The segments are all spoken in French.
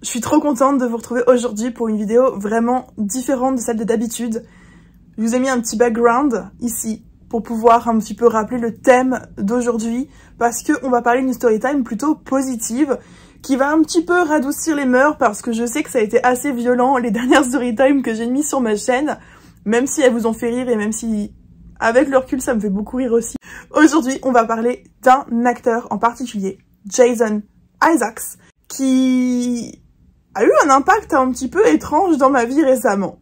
Je suis trop contente de vous retrouver aujourd'hui pour une vidéo vraiment différente de celle de d'habitude. Je vous ai mis un petit background ici pour pouvoir un petit peu rappeler le thème d'aujourd'hui parce qu'on va parler d'une story time plutôt positive qui va un petit peu radoucir les mœurs parce que je sais que ça a été assez violent les dernières story time que j'ai mis sur ma chaîne, même si elles vous ont fait rire et même si avec le recul ça me fait beaucoup rire aussi. Aujourd'hui on va parler d'un acteur en particulier, Jason Isaacs, qui a eu un impact un petit peu étrange dans ma vie récemment.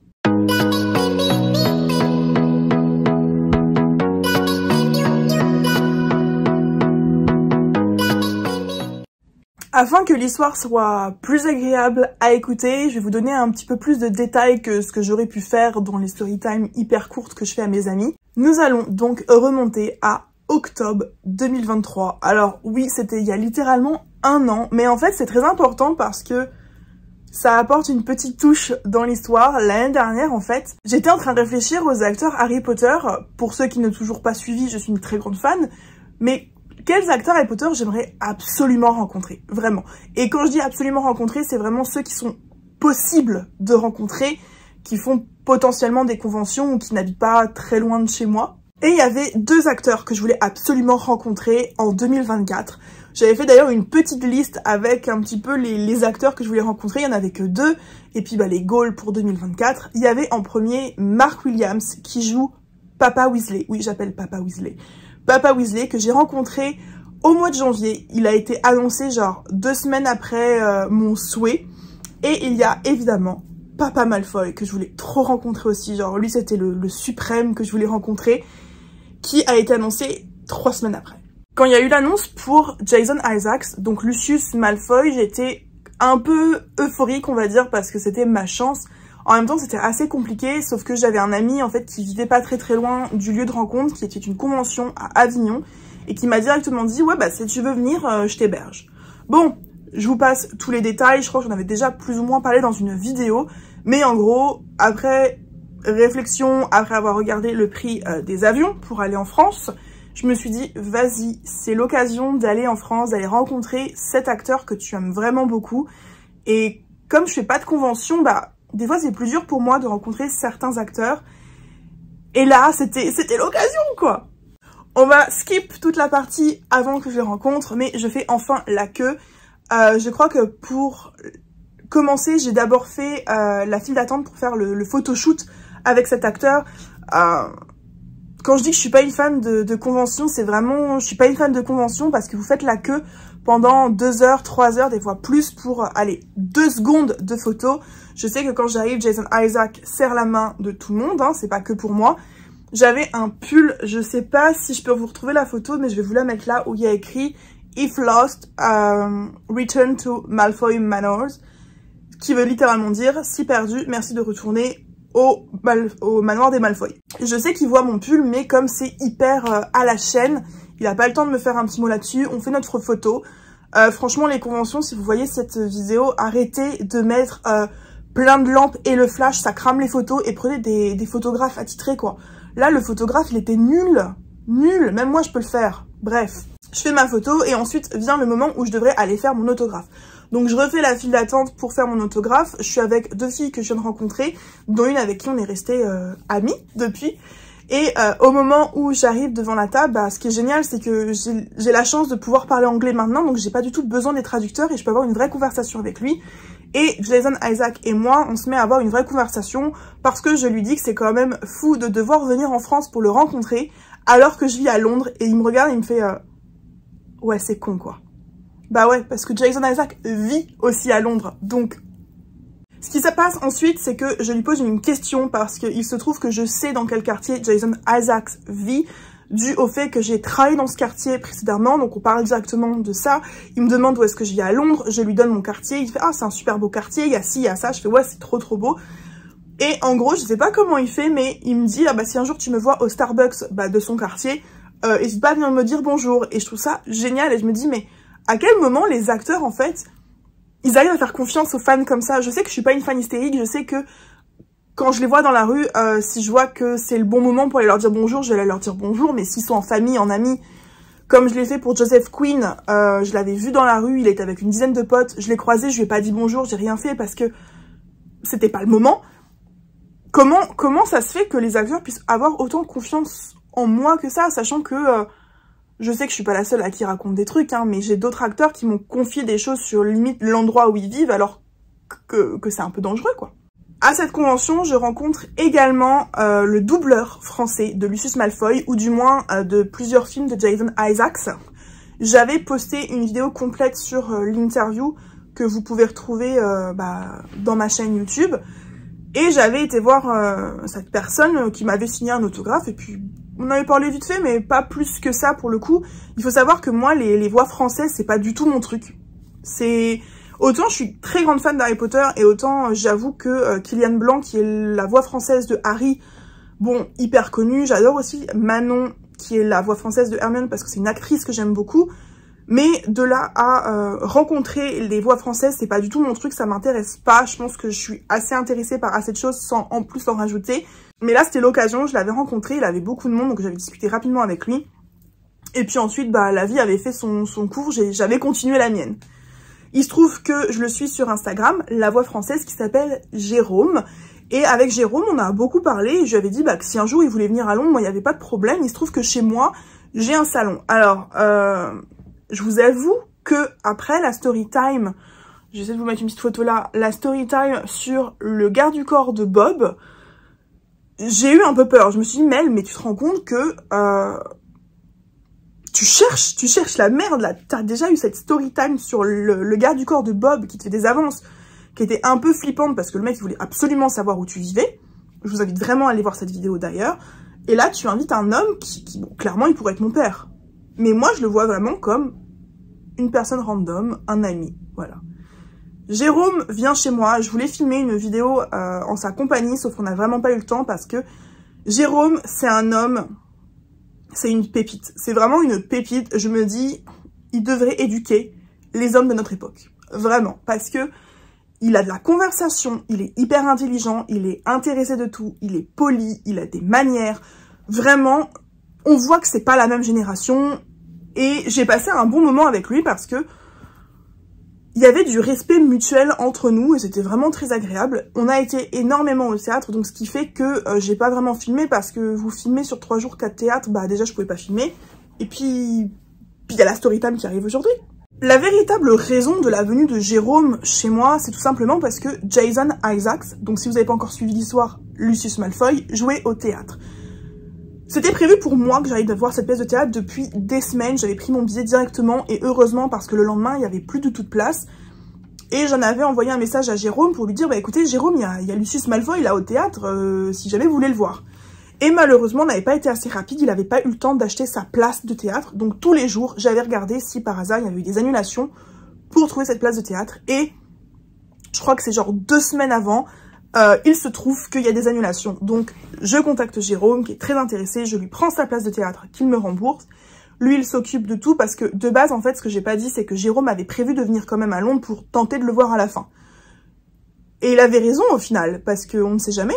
Afin que l'histoire soit plus agréable à écouter, je vais vous donner un petit peu plus de détails que ce que j'aurais pu faire dans les storytime hyper courtes que je fais à mes amis. Nous allons donc remonter à octobre 2023. Alors oui, c'était il y a littéralement un an, mais en fait c'est très important parce que ça apporte une petite touche dans l'histoire. L'année dernière, en fait, j'étais en train de réfléchir aux acteurs Harry Potter. Pour ceux qui n'ont toujours pas suivi, je suis une très grande fan, mais quels acteurs Harry Potter j'aimerais absolument rencontrer, vraiment. Et quand je dis absolument rencontrer, c'est vraiment ceux qui sont possibles de rencontrer, qui font potentiellement des conventions ou qui n'habitent pas très loin de chez moi. Et il y avait deux acteurs que je voulais absolument rencontrer en 2024. J'avais fait d'ailleurs une petite liste avec un petit peu les acteurs que je voulais rencontrer, il n'y en avait que deux. Et puis les goals pour 2024. Il y avait en premier Mark Williams qui joue Papa Weasley. Oui, j'appelle Papa Weasley. Papa Weasley que j'ai rencontré au mois de janvier. Il a été annoncé genre 2 semaines après mon souhait. Et il y a évidemment Papa Malfoy que je voulais trop rencontrer aussi. Genre lui c'était le suprême que je voulais rencontrer, qui a été annoncé 3 semaines après. Quand il y a eu l'annonce pour Jason Isaacs, donc Lucius Malfoy, j'étais un peu euphorique on va dire parce que c'était ma chance. En même temps c'était assez compliqué, sauf que j'avais un ami en fait qui vivait pas très loin du lieu de rencontre, qui était une convention à Avignon, et qui m'a directement dit ouais si tu veux venir je t'héberge. Bon, je vous passe tous les détails, je crois que j'en avais déjà plus ou moins parlé dans une vidéo, mais en gros, après réflexion, après avoir regardé le prix des avions pour aller en France, je me suis dit vas-y, c'est l'occasion d'aller en France, d'aller rencontrer cet acteur que tu aimes vraiment beaucoup, et comme je fais pas de convention, des fois c'est plus dur pour moi de rencontrer certains acteurs, et là c'était l'occasion quoi. On va skip toute la partie avant que je les rencontre, mais je fais enfin la queue. Je crois que pour commencer, j'ai d'abord fait la file d'attente pour faire le photoshoot avec cet acteur. Quand je dis que je suis pas une fan de convention, c'est vraiment, je suis pas une fan de convention parce que vous faites la queue pendant 2 heures, 3 heures, des fois plus pour, 2 secondes de photo. Je sais que quand j'arrive, Jason Isaacs serre la main de tout le monde, hein, c'est pas que pour moi. J'avais un pull, je sais pas si je peux vous retrouver la photo, mais je vais vous la mettre là où il y a écrit If Lost, Return to Malfoy Manors, qui veut littéralement dire si perdu, merci de retourner au manoir des Malfoy. Je sais qu'il voit mon pull, mais comme c'est hyper à la chaîne, il a pas le temps de me faire un petit mot là-dessus. On fait notre photo. Franchement, les conventions, si vous voyez cette vidéo, arrêtez de mettre plein de lampes et le flash, ça crame les photos, et prenez des photographes attitrés, quoi. Là, le photographe, il était nul. Nul. Même moi, je peux le faire. Bref. Je fais ma photo et ensuite vient le moment où je devrais aller faire mon autographe. Donc je refais la file d'attente pour faire mon autographe. Je suis avec 2 filles que je viens de rencontrer, dont une avec qui on est resté amis depuis. Et au moment où j'arrive devant la table, ce qui est génial, c'est que j'ai la chance de pouvoir parler anglais maintenant, donc j'ai pas du tout besoin des traducteurs et je peux avoir une vraie conversation avec lui. Et Jason Isaacs et moi, on se met à avoir une vraie conversation parce que je lui dis que c'est quand même fou de devoir venir en France pour le rencontrer alors que je vis à Londres, et il me regarde et il me fait ouais, c'est con quoi. Bah ouais, parce que Jason Isaacs vit aussi à Londres, donc... Ce qui se passe ensuite, c'est que je lui pose une question parce qu'il se trouve que je sais dans quel quartier Jason Isaacs vit, dû au fait que j'ai travaillé dans ce quartier précédemment, donc on parle directement de ça. Il me demande où est-ce que je vis à Londres, je lui donne mon quartier, il fait « Ah, c'est un super beau quartier, il y a ci, il y a ça », je fais « Ouais, c'est trop beau ». Et en gros, je sais pas comment il fait, mais il me dit « Ah si un jour tu me vois au Starbucks de son quartier, n'hésite pas à venir me dire bonjour ». Et je trouve ça génial, et je me dis « Mais à quel moment les acteurs, en fait, ils arrivent à faire confiance aux fans comme ça ?» Je sais que je suis pas une fan hystérique, je sais que quand je les vois dans la rue, si je vois que c'est le bon moment pour aller leur dire bonjour, je vais aller leur dire bonjour, mais s'ils sont en famille, en amis, Comme je l'ai fait pour Joseph Quinn, je l'avais vu dans la rue, il était avec une dizaine de potes, je l'ai croisé, je lui ai pas dit bonjour, j'ai rien fait parce que c'était pas le moment. Comment ça se fait que les acteurs puissent avoir autant confiance en moi que ça, sachant que je sais que je suis pas la seule à qui raconte des trucs, hein, mais j'ai d'autres acteurs qui m'ont confié des choses sur limite l'endroit où ils vivent, alors que c'est un peu dangereux, quoi. À cette convention, je rencontre également le doubleur français de Lucius Malfoy, ou du moins de plusieurs films de Jason Isaacs. J'avais posté une vidéo complète sur l'interview que vous pouvez retrouver dans ma chaîne YouTube. Et j'avais été voir cette personne qui m'avait signé un autographe, et puis on avait parlé vite fait, mais pas plus que ça pour le coup. Il faut savoir que moi, les voix françaises, c'est pas du tout mon truc. Autant je suis très grande fan d'Harry Potter, et autant j'avoue que Kylian Blanc, qui est la voix française de Harry, bon, hyper connue. J'adore aussi Manon, qui est la voix française de Hermione, parce que c'est une actrice que j'aime beaucoup. Mais de là à rencontrer les voix françaises, c'est pas du tout mon truc, ça m'intéresse pas. Je pense que je suis assez intéressée par assez de choses sans en plus en rajouter. Mais là, c'était l'occasion, je l'avais rencontré, il avait beaucoup de monde, donc j'avais discuté rapidement avec lui. Et puis ensuite, la vie avait fait son cours, j'avais continué la mienne. Il se trouve que je le suis sur Instagram, la voix française qui s'appelle Jérôme. Et avec Jérôme, on a beaucoup parlé, et je lui avais dit que si un jour il voulait venir à Londres, moi, il n'y avait pas de problème. Il se trouve que chez moi, j'ai un salon. Alors, je vous avoue que après la story time, j'essaie de vous mettre une petite photo là, la story time sur le garde du corps de Bob, j'ai eu un peu peur. Je me suis dit, Mel, mais tu te rends compte que tu cherches la merde là. T'as déjà eu cette story time sur le garde du corps de Bob qui te fait des avances, qui était un peu flippante parce que le mec il voulait absolument savoir où tu vivais. Je vous invite vraiment à aller voir cette vidéo d'ailleurs. Et là, tu invites un homme qui bon, clairement, il pourrait être mon père. Mais moi, je le vois vraiment comme une personne random, un ami, voilà. Jérôme vient chez moi, je voulais filmer une vidéo en sa compagnie, sauf qu'on n'a vraiment pas eu le temps parce que Jérôme, c'est un homme, c'est une pépite. C'est vraiment une pépite, je me dis, il devrait éduquer les hommes de notre époque. Vraiment, parce que il a de la conversation, il est hyper intelligent, il est intéressé de tout, il est poli, il a des manières. Vraiment, on voit que c'est pas la même génération. Et j'ai passé un bon moment avec lui parce que il y avait du respect mutuel entre nous et c'était vraiment très agréable. On a été énormément au théâtre, donc ce qui fait que j'ai pas vraiment filmé parce que vous filmez sur 3 jours 4 théâtres, déjà je pouvais pas filmer. Et puis il y a la story time qui arrive aujourd'hui. La véritable raison de la venue de Jérôme chez moi, c'est tout simplement parce que Jason Isaacs, donc si vous n'avez pas encore suivi l'histoire, Lucius Malfoy, jouait au théâtre. C'était prévu pour moi que j'aille voir cette pièce de théâtre depuis des semaines. J'avais pris mon billet directement et heureusement parce que le lendemain, il n'y avait plus de toute place. Et j'en avais envoyé un message à Jérôme pour lui dire écoutez Jérôme, il y a Lucius Malfoy là au théâtre, si jamais vous voulez le voir. Et malheureusement, on n'avait pas été assez rapide, il n'avait pas eu le temps d'acheter sa place de théâtre. Donc tous les jours, j'avais regardé si par hasard il y avait eu des annulations pour trouver cette place de théâtre. Et je crois que c'est genre 2 semaines avant, il se trouve qu'il y a des annulations. Donc je contacte Jérôme qui est très intéressé, je lui prends sa place de théâtre qu'il me rembourse. Lui il s'occupe de tout parce que de base en fait ce que j'ai pas dit c'est que Jérôme avait prévu de venir quand même à Londres pour tenter de le voir à la fin. Et il avait raison au final parce qu'on ne sait jamais.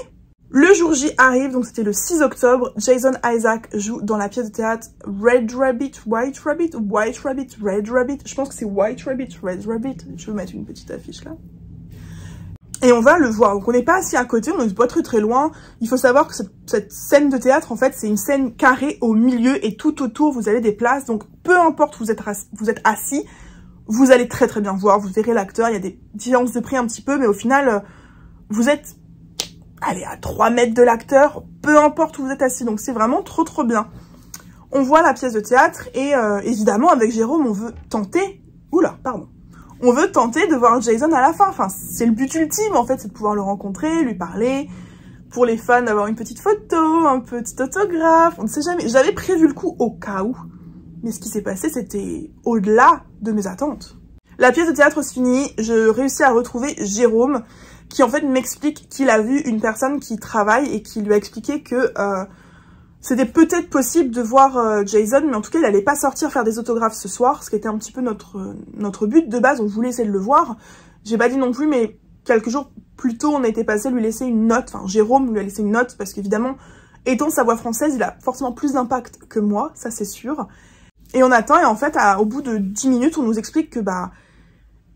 Le jour J arrive, donc c'était le 6 octobre, Jason Isaacs joue dans la pièce de théâtre Red Rabbit, White Rabbit, White Rabbit, Red Rabbit, je pense que c'est White Rabbit, Red Rabbit, je vais vous mettre une petite affiche là. Et on va le voir, donc on n'est pas assis à côté, on n'est pas très loin. Il faut savoir que cette scène de théâtre, en fait, c'est une scène carrée au milieu et tout autour, vous avez des places. Donc peu importe où vous êtes assis, vous allez très bien voir, vous verrez l'acteur. Il y a des différences de prix un petit peu, mais au final, vous êtes, allez, à 3 mètres de l'acteur, peu importe où vous êtes assis. Donc c'est vraiment trop bien. On voit la pièce de théâtre et évidemment, avec Jérôme, on veut tenter... Oula, pardon. On veut tenter de voir Jason à la fin. Enfin, c'est le but ultime, en fait, c'est de pouvoir le rencontrer, lui parler. Pour les fans, avoir une petite photo, un petit autographe. On ne sait jamais. J'avais prévu le coup au cas où. Mais ce qui s'est passé, c'était au-delà de mes attentes. La pièce de théâtre se finit. Je réussis à retrouver Jérôme, qui en fait m'explique qu'il a vu une personne qui travaille et qui lui a expliqué que... c'était peut-être possible de voir Jason, mais en tout cas, il allait pas sortir faire des autographes ce soir, ce qui était un petit peu notre but de base. On voulait essayer de le voir. J'ai pas dit non plus, mais quelques jours plus tôt, on a été passé lui laisser une note. Enfin, Jérôme lui a laissé une note, parce qu'évidemment, étant sa voix française, il a forcément plus d'impact que moi, ça c'est sûr. Et on attend, et en fait, au bout de 10 minutes, on nous explique que, bah,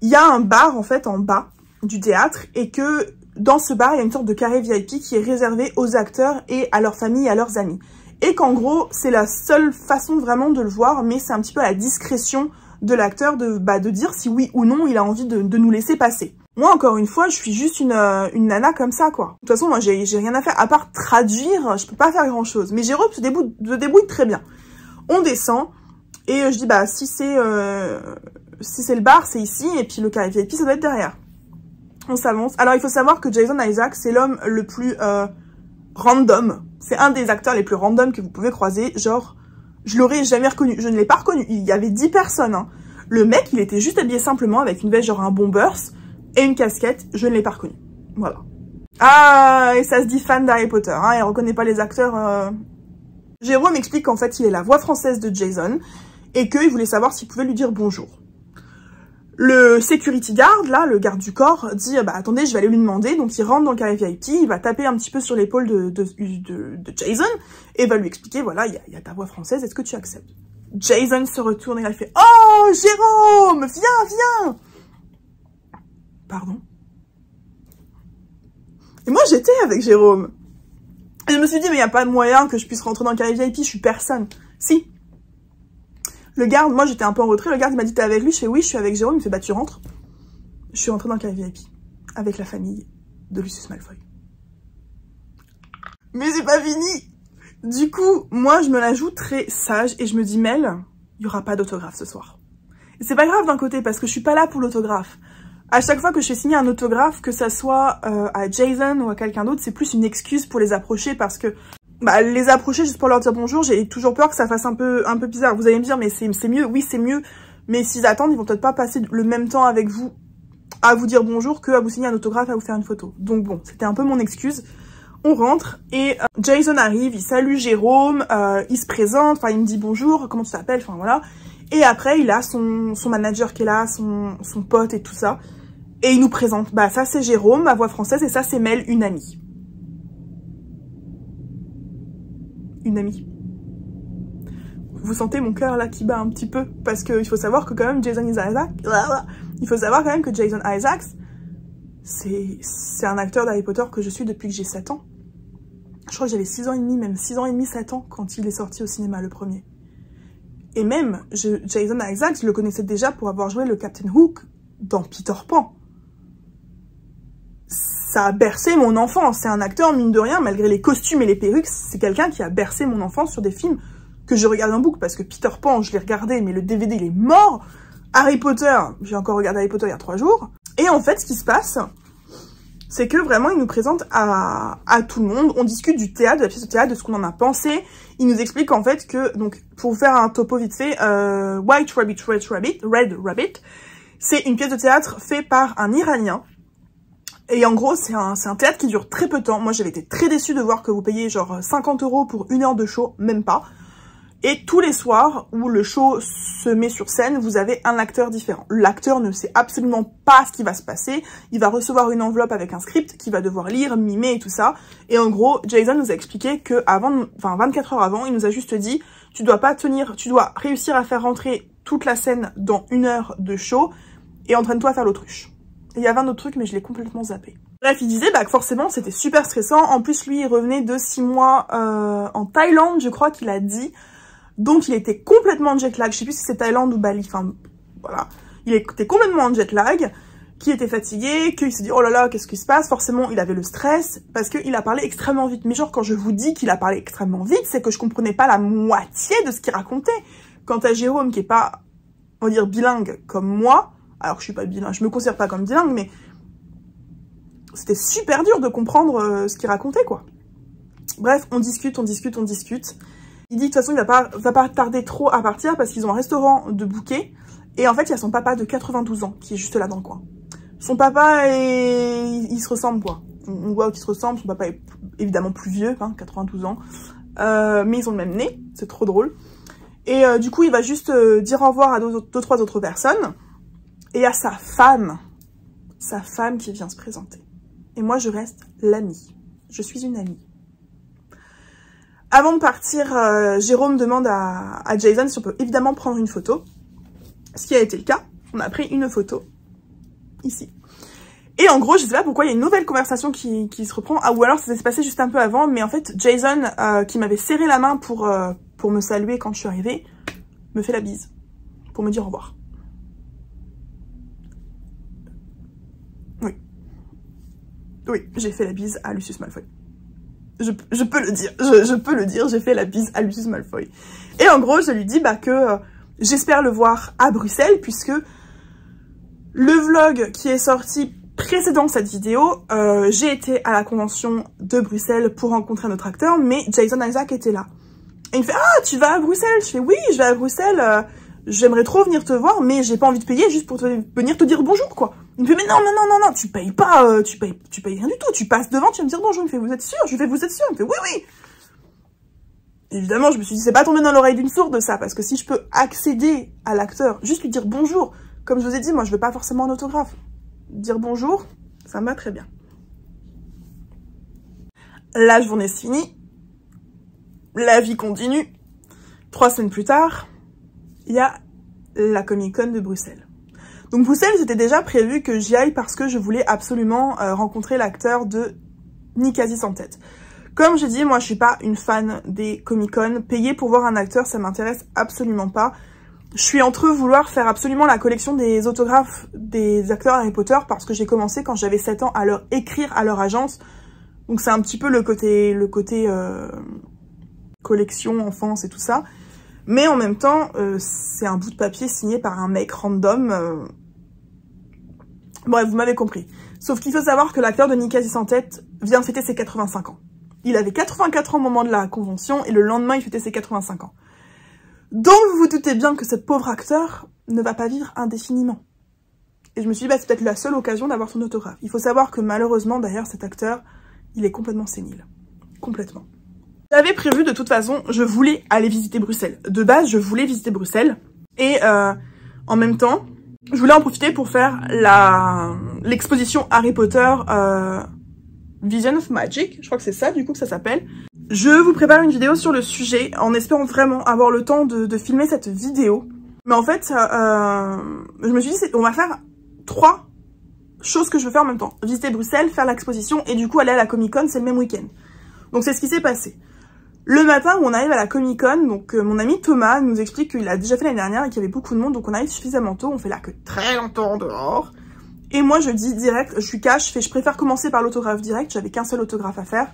il y a un bar, en fait, en bas du théâtre, et que dans ce bar, il y a une sorte de carré VIP qui est réservé aux acteurs et à leurs familles et à leurs amis. Et qu'en gros, c'est la seule façon vraiment de le voir, mais c'est un petit peu à la discrétion de l'acteur de dire si oui ou non il a envie de nous laisser passer. Moi, encore une fois, je suis juste une nana comme ça, quoi. De toute façon, moi, j'ai rien à faire, à part traduire, je peux pas faire grand-chose. Mais Jérôme se débrouille très bien. On descend, et je dis, bah, si c'est le bar, c'est ici, et puis le carré VIP, ça doit être derrière. On s'avance. Alors, il faut savoir que Jason Isaacs, c'est l'homme le plus random. C'est un des acteurs les plus random que vous pouvez croiser. Genre, je l'aurais jamais reconnu. Je ne l'ai pas reconnu. Il y avait 10 personnes, hein. Le mec, il était juste habillé simplement avec une veste genre un Bombers et une casquette. Je ne l'ai pas reconnu. Voilà. Ah, et ça se dit fan d'Harry Potter, hein. Il reconnaît pas les acteurs. Jérôme explique qu'en fait, il est la voix française de Jason et qu'il voulait savoir s'il pouvait lui dire bonjour. Le security guard, là, le garde du corps, dit bah attendez, je vais aller lui demander. Donc il rentre dans le carré VIP, il va taper un petit peu sur l'épaule de Jason et va lui expliquer, voilà, il y a ta voix française, est-ce que tu acceptes? Jason se retourne et il fait, oh Jérôme, viens. Pardon. Et moi j'étais avec Jérôme. Et je me suis dit, mais il n'y a pas de moyen que je puisse rentrer dans le carré VIP, je suis personne. Si. Le garde, moi j'étais un peu en retrait, le garde il m'a dit t'es avec lui, je fais oui, je suis avec Jérôme, il me fait bah tu rentres. Je suis rentrée dans le carré VIP, avec la famille de Lucius Malfoy. Mais c'est pas fini. Du coup, moi je me la joue très sage et je me dis Mel, il y aura pas d'autographe ce soir. Et c'est pas grave d'un côté parce que je suis pas là pour l'autographe. À chaque fois que je fais signer un autographe, que ça soit à Jason ou à quelqu'un d'autre, c'est plus une excuse pour les approcher parce que bah, les approcher juste pour leur dire bonjour, j'ai toujours peur que ça fasse un peu bizarre. Vous allez me dire, mais c'est mieux, oui c'est mieux, mais s'ils attendent, ils vont peut-être pas passer le même temps avec vous à vous dire bonjour que à vous signer un autographe, à vous faire une photo. Donc bon, c'était un peu mon excuse. On rentre et Jason arrive, il salue Jérôme, il se présente, enfin il me dit bonjour, comment tu t'appelles, enfin voilà. Et après, il a son manager qui est là, son pote et tout ça. Et il nous présente, bah ça c'est Jérôme, ma voix française, et ça c'est Mel, une amie. Une amie. Vous sentez mon cœur là qui bat un petit peu parce qu'il faut savoir que quand même Jason Isaacs, il faut savoir quand même que Jason Isaacs, c'est un acteur d'Harry Potter que je suis depuis que j'ai 7 ans. Je crois que j'avais 6 ans et demi, même 6 ans et demi, 7 ans quand il est sorti au cinéma le premier. Et même Jason Isaacs, je le connaissais déjà pour avoir joué le Captain Hook dans Peter Pan. Ça a bercé mon enfance. C'est un acteur, mine de rien, malgré les costumes et les perruques, c'est quelqu'un qui a bercé mon enfance sur des films que je regarde en boucle, parce que Peter Pan, je l'ai regardé, mais le DVD, il est mort. Harry Potter, j'ai encore regardé Harry Potter il y a 3 jours. Et en fait, ce qui se passe, c'est que vraiment, il nous présente à tout le monde. On discute du théâtre, de la pièce de théâtre, de ce qu'on en a pensé. Il nous explique en fait que, donc, pour faire un topo vite fait, White Rabbit, Red Rabbit, c'est une pièce de théâtre faite par un Iranien. Et en gros, c'est un théâtre qui dure très peu de temps. Moi, j'avais été très déçue de voir que vous payez genre 50 € pour 1 heure de show, même pas. Et tous les soirs où le show se met sur scène, vous avez un acteur différent. L'acteur ne sait absolument pas ce qui va se passer. Il va recevoir une enveloppe avec un script qu'il va devoir lire, mimer et tout ça. Et en gros, Jason nous a expliqué que 24 heures avant, il nous a juste dit, tu dois réussir à faire rentrer toute la scène dans 1 heure de show et entraîne-toi à faire l'autruche. Et il y avait un autre truc, mais je l'ai complètement zappé. Bref, il disait que forcément, c'était super stressant. En plus, lui, il revenait de 6 mois en Thaïlande, je crois qu'il a dit. Donc, il était complètement en jet lag. Je sais plus si c'est Thaïlande ou Bali. Enfin, voilà. Il était complètement en jet lag, qu'il était fatigué, qu'il s'est dit, oh là là, qu'est-ce qui se passe? Forcément, il avait le stress, parce qu'il a parlé extrêmement vite. Mais genre, quand je vous dis qu'il a parlé extrêmement vite, c'est que je comprenais pas la moitié de ce qu'il racontait. Quant à Jérôme, qui est pas, on va dire, bilingue comme moi, alors je suis pas bilingue, je me considère pas comme bilingue, mais c'était super dur de comprendre ce qu'il racontait, quoi. Bref, on discute. Il dit de toute façon il va pas tarder trop à partir parce qu'ils ont un restaurant de bouquet. Et en fait, il y a son papa de 92 ans qui est juste là dans le coin. Son papa, il se ressemble, quoi. On voit qu'ils se ressemblent. Son papa est évidemment plus vieux, hein, 92 ans. Mais ils ont le même nez, c'est trop drôle. Et du coup, il va juste dire au revoir à deux, trois autres personnes. Et à sa femme qui vient se présenter. Et moi, je reste l'amie. Je suis une amie. Avant de partir, Jérôme demande à Jason si on peut évidemment prendre une photo. Ce qui a été le cas. On a pris une photo. Ici. Et en gros, je sais pas pourquoi, il y a une nouvelle conversation qui se reprend. Ah, ou alors ça s'est passé juste un peu avant. Mais en fait, Jason, qui m'avait serré la main pour me saluer quand je suis arrivée, me fait la bise. Pour me dire au revoir. Oui. Oui, j'ai fait la bise à Lucius Malfoy. Je peux le dire, je peux le dire, j'ai fait la bise à Lucius Malfoy. Et en gros, je lui dis que j'espère le voir à Bruxelles, puisque le vlog qui est sorti précédant cette vidéo, j'ai été à la convention de Bruxelles pour rencontrer notre acteur, mais Jason Isaac était là. Et il me fait « Ah, tu vas à Bruxelles ?» Je fais « Oui, je vais à Bruxelles, j'aimerais trop venir te voir, mais j'ai pas envie de payer juste pour venir te dire bonjour, quoi. » Il me fait « Mais non, tu payes pas, tu payes rien du tout, tu passes devant, tu vas me dire bonjour. » Il me fait « Vous êtes sûr ?» Je lui fais « Vous êtes sûr ?» Il me fait « Oui, oui. » Évidemment, je me suis dit, c'est pas tombé dans l'oreille d'une sourde ça, parce que si je peux accéder à l'acteur, juste lui dire bonjour, comme je vous ai dit, moi je veux pas forcément un autographe. Dire bonjour, ça me va très bien. La journée se finit, la vie continue. 3 semaines plus tard, il y a la Comic-Con de Bruxelles. Donc Bruxelles, c'était déjà prévu que j'y aille parce que je voulais absolument rencontrer l'acteur de Nick Quasi sans tête. Comme j'ai dit, moi je suis pas une fan des Comic-Con. Payer pour voir un acteur, ça m'intéresse absolument pas. Je suis entre vouloir faire absolument la collection des autographes des acteurs Harry Potter parce que j'ai commencé quand j'avais 7 ans à leur écrire à leur agence. Donc c'est un petit peu le côté collection, enfance et tout ça. Mais en même temps, c'est un bout de papier signé par un mec random. Bref, vous m'avez compris. Sauf qu'il faut savoir que l'acteur de Nick Quasi sans tête vient de fêter ses 85 ans. Il avait 84 ans au moment de la convention et le lendemain, il fêtait ses 85 ans. Donc, vous vous doutez bien que ce pauvre acteur ne va pas vivre indéfiniment. Et je me suis dit, bah, c'est peut-être la seule occasion d'avoir son autographe. Il faut savoir que malheureusement, d'ailleurs, cet acteur, il est complètement sénile. Complètement. J'avais prévu, de toute façon, je voulais aller visiter Bruxelles. De base, je voulais visiter Bruxelles. Et en même temps, je voulais en profiter pour faire l'exposition Harry Potter Vision of Magic. Je crois que c'est ça, du coup, que ça s'appelle. Je vous prépare une vidéo sur le sujet, en espérant vraiment avoir le temps de filmer cette vidéo. Mais en fait, je me suis dit, on va faire 3 choses que je veux faire en même temps. Visiter Bruxelles, faire l'exposition, et du coup aller à la Comic-Con, c'est le même week-end. Donc c'est ce qui s'est passé. Le matin où on arrive à la Comic-Con, donc mon ami Thomas nous explique qu'il a déjà fait l'année dernière et qu'il y avait beaucoup de monde, donc on arrive suffisamment tôt, on fait la queue très longtemps dehors. Et moi je dis direct, je suis cash, je préfère commencer par l'autographe direct, j'avais qu'un seul autographe à faire.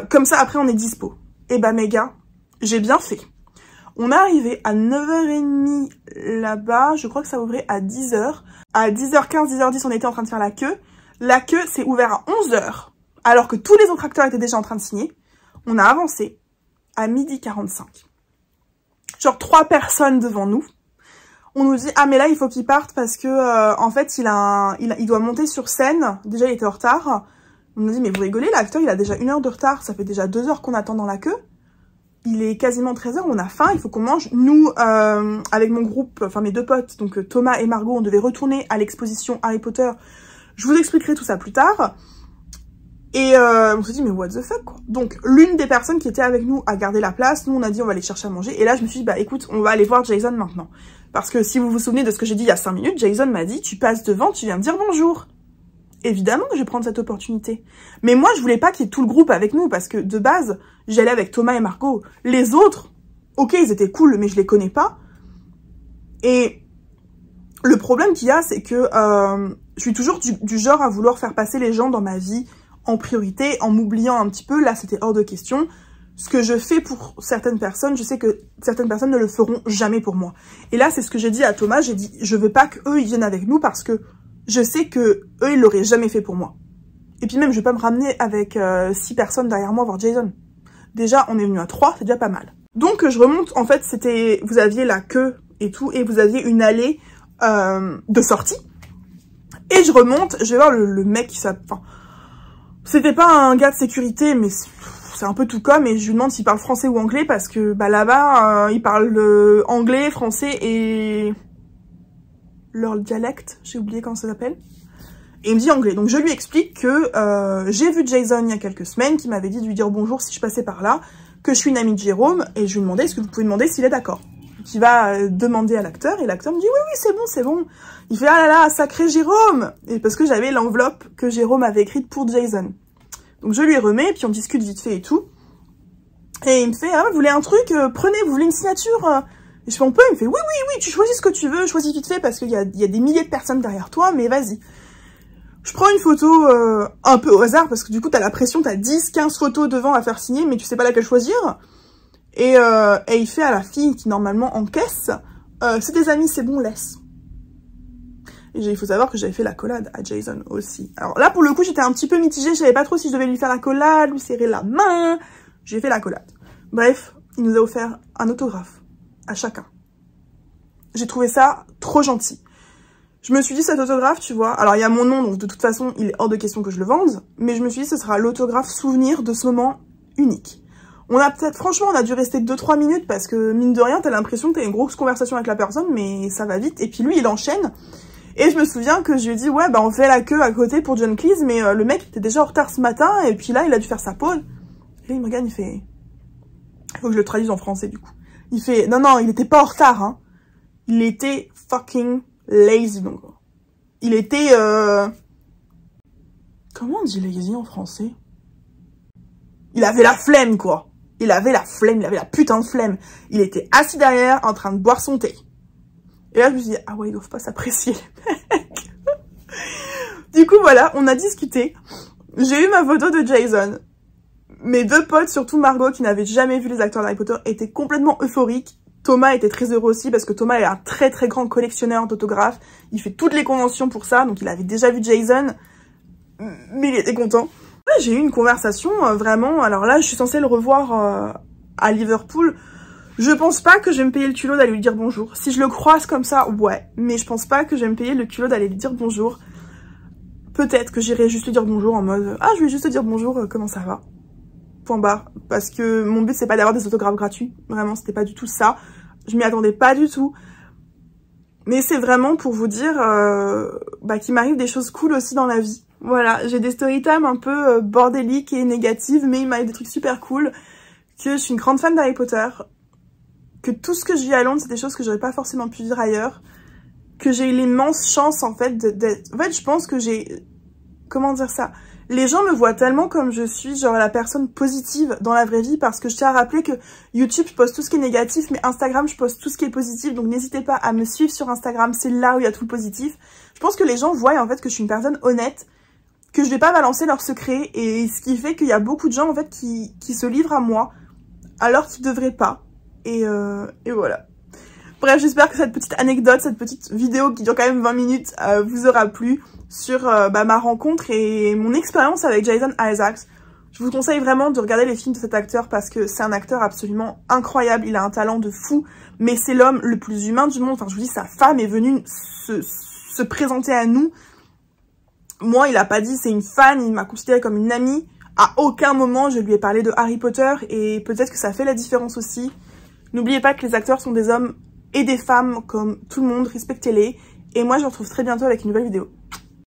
Comme ça après on est dispo. Et bah mes gars, j'ai bien fait. On est arrivé à 9h30 là-bas, je crois que ça ouvrait à 10h. À 10h15, 10h10 on était en train de faire la queue. La queue s'est ouverte à 11h, alors que tous les autres acteurs étaient déjà en train de signer. On a avancé à 12h45. Genre 3 personnes devant nous. On nous dit, ah mais là il faut qu'il parte parce que en fait il doit monter sur scène. Déjà il était en retard. On nous dit, mais vous rigolez, l'acteur il a déjà 1 heure de retard. Ça fait déjà 2 heures qu'on attend dans la queue. Il est quasiment 13h, on a faim, il faut qu'on mange. Nous, avec mon groupe, enfin mes 2 potes, donc Thomas et Margot, on devait retourner à l'exposition Harry Potter. Je vous expliquerai tout ça plus tard. Et on s'est dit, mais what the fuck, quoi. Donc, l'une des personnes qui était avec nous a gardé la place. Nous, on a dit, on va aller chercher à manger. Et là, je me suis dit, bah écoute, on va aller voir Jason maintenant. Parce que si vous vous souvenez de ce que j'ai dit il y a 5 minutes, Jason m'a dit, tu passes devant, tu viens me dire bonjour. Évidemment que je vais prendre cette opportunité. Mais moi, je voulais pas qu'il y ait tout le groupe avec nous, parce que de base, j'allais avec Thomas et Margot. Les autres, ok, ils étaient cool, mais je les connais pas. Et le problème qu'il y a, c'est que je suis toujours du genre à vouloir faire passer les gens dans ma vie en priorité, en m'oubliant un petit peu. Là, c'était hors de question. Ce que je fais pour certaines personnes, je sais que certaines personnes ne le feront jamais pour moi. Et là, c'est ce que j'ai dit à Thomas. J'ai dit, je veux pas qu'eux, ils viennent avec nous parce que je sais que eux, ils l'auraient jamais fait pour moi. Et puis même, je vais pas me ramener avec 6 personnes derrière moi voir Jason. Déjà, on est venu à 3, c'est déjà pas mal. Donc, je remonte. En fait, c'était, vous aviez la queue et tout, et vous aviez une allée de sortie. Et je remonte, je vais voir le mec qui s'appelle... Enfin, c'était pas un gars de sécurité, mais c'est un peu tout comme, et je lui demande s'il parle français ou anglais, parce que bah là-bas, il parle anglais, français et leur dialecte, j'ai oublié comment ça s'appelle. Et il me dit anglais. Donc je lui explique que j'ai vu Jason il y a quelques semaines, qui m'avait dit de lui dire bonjour si je passais par là, que je suis une amie de Jérôme, et je lui demandais, est-ce que vous pouvez demander s'il est d'accord? Qui va demander à l'acteur, et l'acteur me dit, oui, oui, c'est bon. Il fait, ah là là, sacré Jérôme! Et parce que j'avais l'enveloppe que Jérôme avait écrite pour Jason. Donc je lui remets, puis on discute vite fait et tout. Et il me fait, ah, vous voulez un truc, prenez, vous voulez une signature? Et je fais, on peut? Il me fait, oui, oui, oui, tu choisis ce que tu veux, choisis vite fait, parce qu'il y a des milliers de personnes derrière toi, mais vas-y. Je prends une photo un peu au hasard, parce que du coup, t'as la pression, t'as 10, 15 photos devant à faire signer, mais tu sais pas laquelle choisir. Et il fait à la fille qui, normalement, encaisse, c'est des amis, c'est bon, laisse. Et il faut savoir que j'avais fait l'accolade à Jason aussi. Alors là, pour le coup, j'étais un petit peu mitigée, je savais pas trop si je devais lui faire l'accolade, lui serrer la main. J'ai fait l'accolade. Bref, il nous a offert un autographe à chacun. J'ai trouvé ça trop gentil. Je me suis dit, cet autographe, tu vois, alors il y a mon nom, donc de toute façon, il est hors de question que je le vende, mais je me suis dit, ce sera l'autographe souvenir de ce moment unique. On a peut-être, franchement, on a dû rester 2-3 minutes, parce que, mine de rien, t'as l'impression que t'as une grosse conversation avec la personne, mais ça va vite, et puis lui, il enchaîne, et je me souviens que je lui ai dit, ouais, bah on fait la queue à côté pour John Cleese, mais le mec était déjà en retard ce matin, et puis là, il a dû faire sa pause. Et là, il me regarde, il fait... Il faut que je le traduise en français, du coup. Il fait, non, il était pas en retard, hein. Il était fucking lazy, donc. Il était, Comment on dit lazy en français? Il avait la flemme, quoi. Il avait la flemme, il avait la putain de flemme. Il était assis derrière, en train de boire son thé. Et là, je me suis dit, ah ouais, ils doivent pas s'apprécier, les mecs. Du coup, voilà, on a discuté. J'ai eu ma photo de Jason. Mes deux potes, surtout Margot, qui n'avait jamais vu les acteurs d'Harry Potter, étaient complètement euphoriques. Thomas était très heureux aussi, parce que Thomas est un très très grand collectionneur d'autographes. Il fait toutes les conventions pour ça, donc il avait déjà vu Jason. Mais il était content. Ouais, j'ai eu une conversation, vraiment, alors là, je suis censée le revoir à Liverpool. Je pense pas que je vais me payer le culot d'aller lui dire bonjour. Si je le croise comme ça, ouais. Mais je pense pas que je vais me payer le culot d'aller lui dire bonjour. Peut-être que j'irai juste lui dire bonjour en mode, ah, je vais juste te dire bonjour, comment ça va? Point barre, parce que mon but c'est pas d'avoir des autographes gratuits, vraiment c'était pas du tout ça, je m'y attendais pas du tout, mais c'est vraiment pour vous dire qu'il m'arrive des choses cool aussi dans la vie. Voilà, j'ai des storytime un peu bordéliques et négatives, mais il m'arrive des trucs super cool, que je suis une grande fan d'Harry Potter, que tout ce que je vis à Londres c'est des choses que j'aurais pas forcément pu vivre ailleurs, que j'ai eu l'immense chance en fait d'être... En fait je pense que j'ai... Comment dire ça? Les gens me voient tellement comme je suis, genre la personne positive dans la vraie vie, parce que je tiens à rappeler que YouTube, je poste tout ce qui est négatif, mais Instagram, je poste tout ce qui est positif, donc n'hésitez pas à me suivre sur Instagram, c'est là où il y a tout le positif. Je pense que les gens voient en fait que je suis une personne honnête, que je vais pas balancer leurs secrets, et ce qui fait qu'il y a beaucoup de gens en fait qui se livrent à moi, alors qu'ils devraient pas, et voilà. Bref, j'espère que cette petite anecdote, cette petite vidéo qui dure quand même 20 minutes, vous aura plu sur ma rencontre et mon expérience avec Jason Isaacs. Je vous conseille vraiment de regarder les films de cet acteur parce que c'est un acteur absolument incroyable. Il a un talent de fou, mais c'est l'homme le plus humain du monde. Enfin, je vous dis, sa femme est venue se présenter à nous. Moi, il a pas dit c'est une fan, il m'a considérée comme une amie. À aucun moment, je lui ai parlé de Harry Potter et peut-être que ça fait la différence aussi. N'oubliez pas que les acteurs sont des hommes et des femmes comme tout le monde, respectez-les. Et moi, je vous retrouve très bientôt avec une nouvelle vidéo.